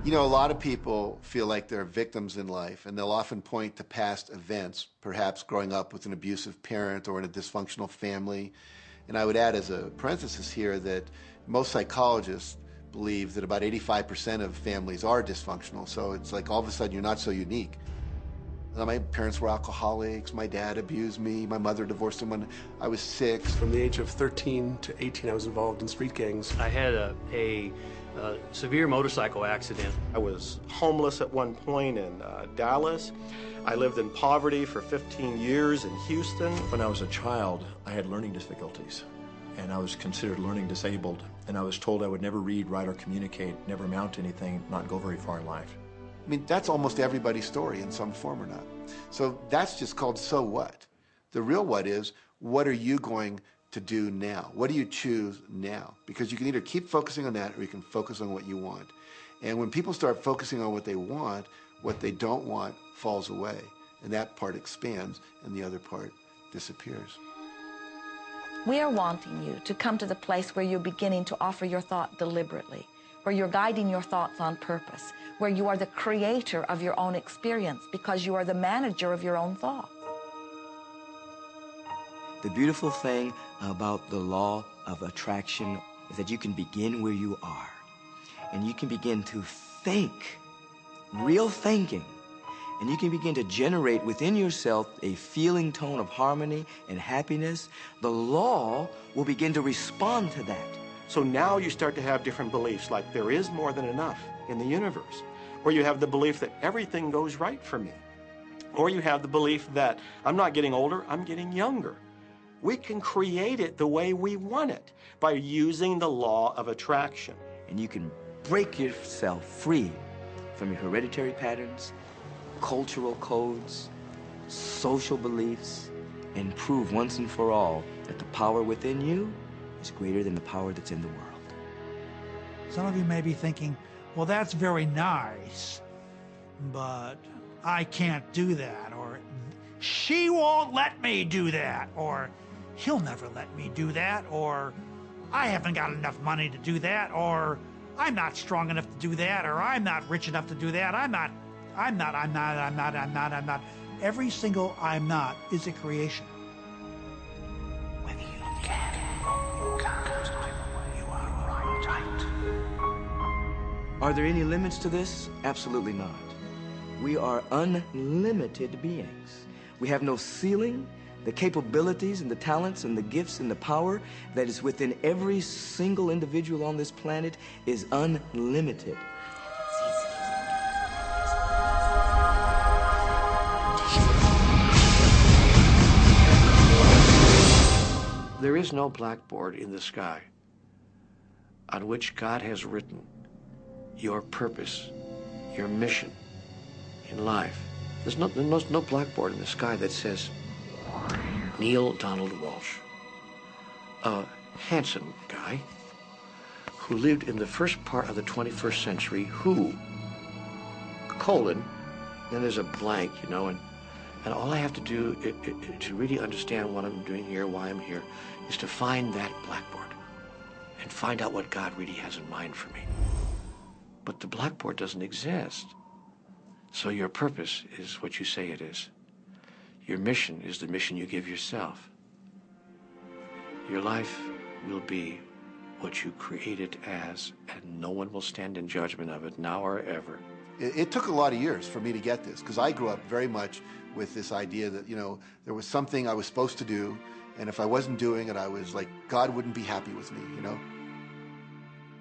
You know, a lot of people feel like they're victims in life, and they'll often point to past events, perhaps growing up with an abusive parent or in a dysfunctional family. And I would add as a parenthesis here that most psychologists believe that about 85% of families are dysfunctional. So it's like all of a sudden you're not so unique. My parents were alcoholics, my dad abused me, my mother divorced him when I was 6. From the age of 13 to 18, I was involved in street gangs. I had a severe motorcycle accident. I was homeless at one point in Dallas. I lived in poverty for 15 years in Houston. When I was a child, I had learning difficulties, and I was considered learning disabled, and I was told I would never read, write, or communicate, never amount to anything, not go very far in life. I mean, that's almost everybody's story in some form or not. So that's just called so what. The real what is, what are you going to do now? What do you choose now? Because you can either keep focusing on that or you can focus on what you want. And when people start focusing on what they want, what they don't want falls away. And that part expands and the other part disappears. We are wanting you to come to the place where you're beginning to offer your thought deliberately, where you're guiding your thoughts on purpose, where you are the creator of your own experience because you are the manager of your own thoughts. The beautiful thing about the law of attraction is that you can begin where you are, and you can begin to think, real thinking, and you can begin to generate within yourself a feeling tone of harmony and happiness. The law will begin to respond to that. So now you start to have different beliefs, like there is more than enough in the universe, or you have the belief that everything goes right for me, or you have the belief that I'm not getting older, I'm getting younger. We can create it the way we want it by using the law of attraction. And you can break yourself free from your hereditary patterns, cultural codes, social beliefs, and prove once and for all that the power within you is greater than the power that's in the world. Some of you may be thinking, well, that's very nice, but I can't do that, or she won't let me do that, or he'll never let me do that, or I haven't got enough money to do that, or I'm not strong enough to do that, or I'm not rich enough to do that, I'm not. Every single I'm not is a creation. Whether you can or can't, you are right. Are there any limits to this? Absolutely not. We are unlimited beings. We have no ceiling. The capabilities and the talents and the gifts and the power that is within every single individual on this planet is unlimited. There is no blackboard in the sky on which God has written your purpose, your mission in life. There's no blackboard in the sky that says, Neil Donald Walsh, a handsome guy who lived in the first part of the 21st century, who, colon, then there's a blank, you know, and all I have to do to really understand what I'm doing here, why I'm here, is to find that blackboard and find out what God really has in mind for me. But the blackboard doesn't exist. So your purpose is what you say it is. Your mission is the mission you give yourself. Your life will be what you create it as, and no one will stand in judgment of it now or ever. It took a lot of years for me to get this, because I grew up very much with this idea that, you know, there was something I was supposed to do, and if I wasn't doing it, I was like, God wouldn't be happy with me, you know?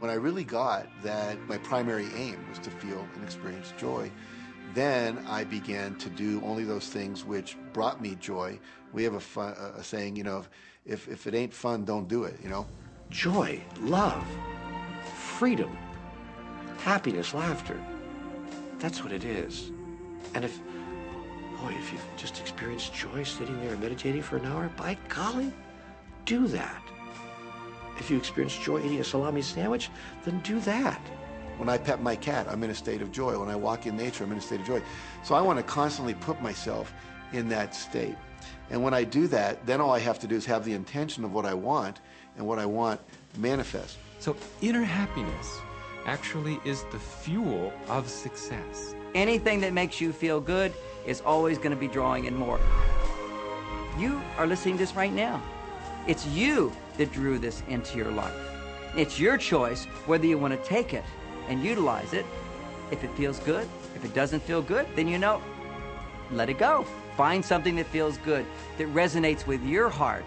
When I really got that my primary aim was to feel and experience joy, then I began to do only those things which brought me joy. We have a saying, you know, if it ain't fun, don't do it, you know? Joy, love, freedom, happiness, laughter. That's what it is. And if you've just experienced joy sitting there and meditating for an hour, by golly, do that. If you experience joy eating a salami sandwich, then do that. When I pet my cat, I'm in a state of joy. When I walk in nature, I'm in a state of joy. So I want to constantly put myself in that state. And when I do that, then all I have to do is have the intention of what I want, and what I want manifest. So inner happiness actually is the fuel of success. Anything that makes you feel good is always going to be drawing in more. You are listening to this right now. It's you that drew this into your life. It's your choice whether you want to take it and utilize it. If it feels good, if it doesn't feel good, then you know, let it go. Find something that feels good, that resonates with your heart.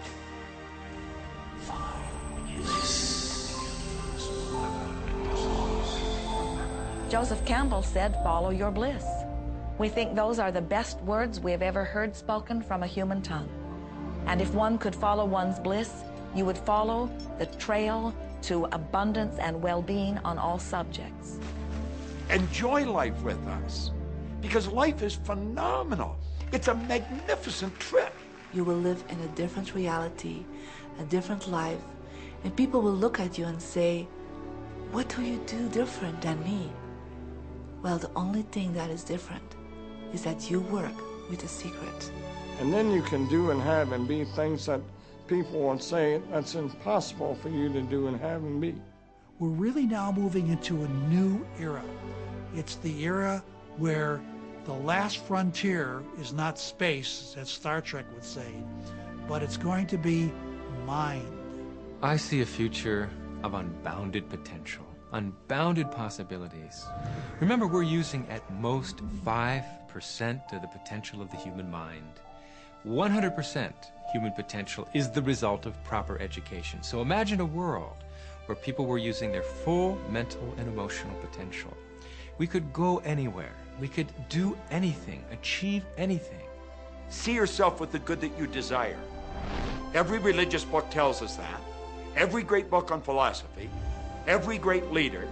Joseph Campbell said, "Follow your bliss." We think those are the best words we have ever heard spoken from a human tongue. And if one could follow one's bliss, you would follow the trail to abundance and well-being on all subjects. Enjoy life with us, because life is phenomenal. It's a magnificent trip. You will live in a different reality, a different life, and people will look at you and say, "What do you do different than me?" Well, the only thing that is different is that you work with the secret. And then you can do and have and be things that people will say that's impossible for you to do and have and be. We're really now moving into a new era. It's the era where the last frontier is not space, as Star Trek would say, but it's going to be mind. I see a future of unbounded potential, unbounded possibilities. Remember, we're using at most 5% of the potential of the human mind. 100% human potential is the result of proper education. So imagine a world where people were using their full mental and emotional potential. We could go anywhere. We could do anything, achieve anything. See yourself with the good that you desire. Every religious book tells us that. Every great book on philosophy, every great leader,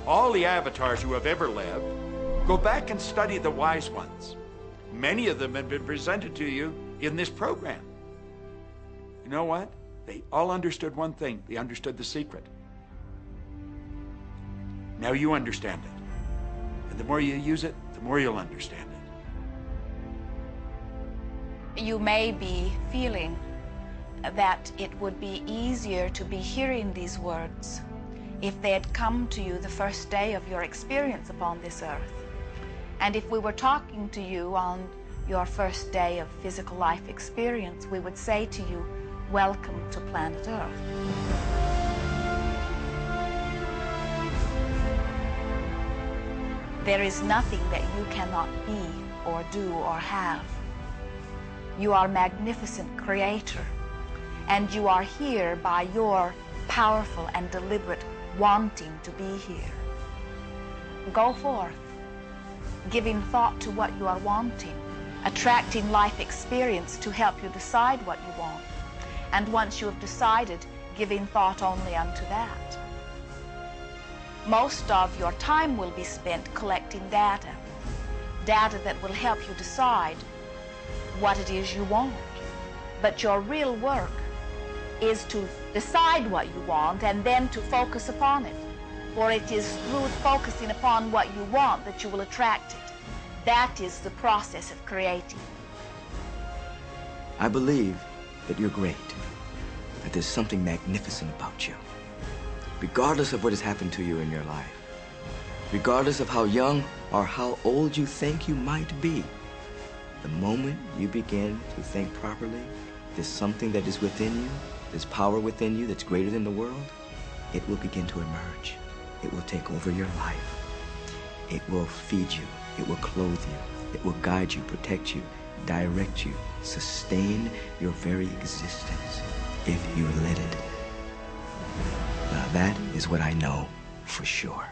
all the avatars who have ever lived. Go back and study the wise ones. Many of them have been presented to you in this program. You know what? They all understood one thing. They understood the secret. Now you understand it. And the more you use it, the more you'll understand it. You may be feeling that it would be easier to be hearing these words if they had come to you the first day of your experience upon this earth. And if we were talking to you on your first day of physical life experience, we would say to you, "Welcome to planet Earth." There is nothing that you cannot be or do or have. You are a magnificent creator, and you are here by your powerful and deliberate wanting to be here. Go forth, giving thought to what you are wanting, attracting life experience to help you decide what you want, and once you have decided, giving thought only unto that. Most of your time will be spent collecting data that will help you decide what it is you want. But your real work is to decide what you want and then to focus upon it. For it is through focusing upon what you want that you will attract it. That is the process of creating. I believe that you're great, that there's something magnificent about you. Regardless of what has happened to you in your life, regardless of how young or how old you think you might be, the moment you begin to think properly, there's something that is within you, there's power within you that's greater than the world, it will begin to emerge. It will take over your life. It will feed you. It will clothe you. It will guide you, protect you, direct you, sustain your very existence if you let it. Now that is what I know for sure.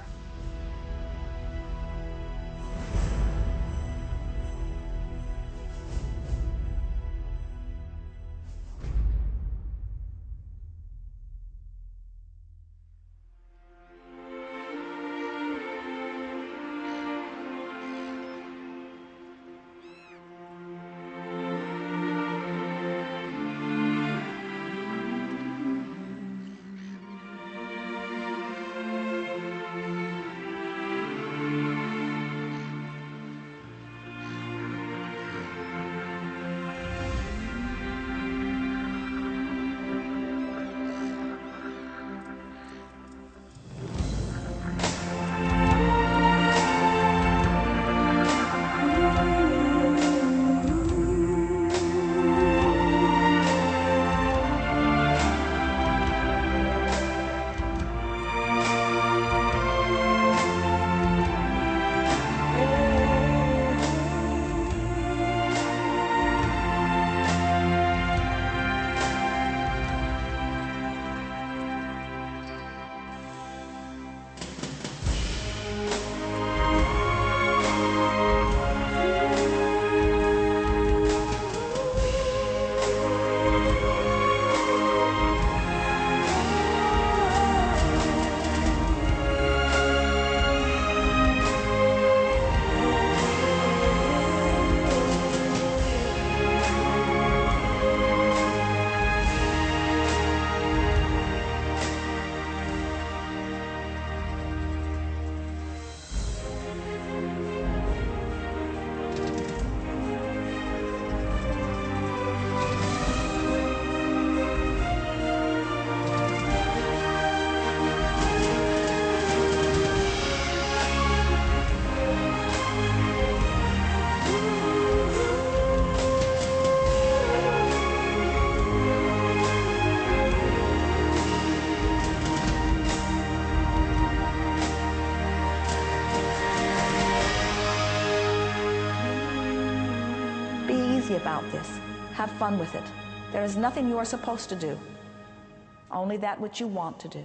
easy about this. Have fun with it. There is nothing you are supposed to do, only that which you want to do.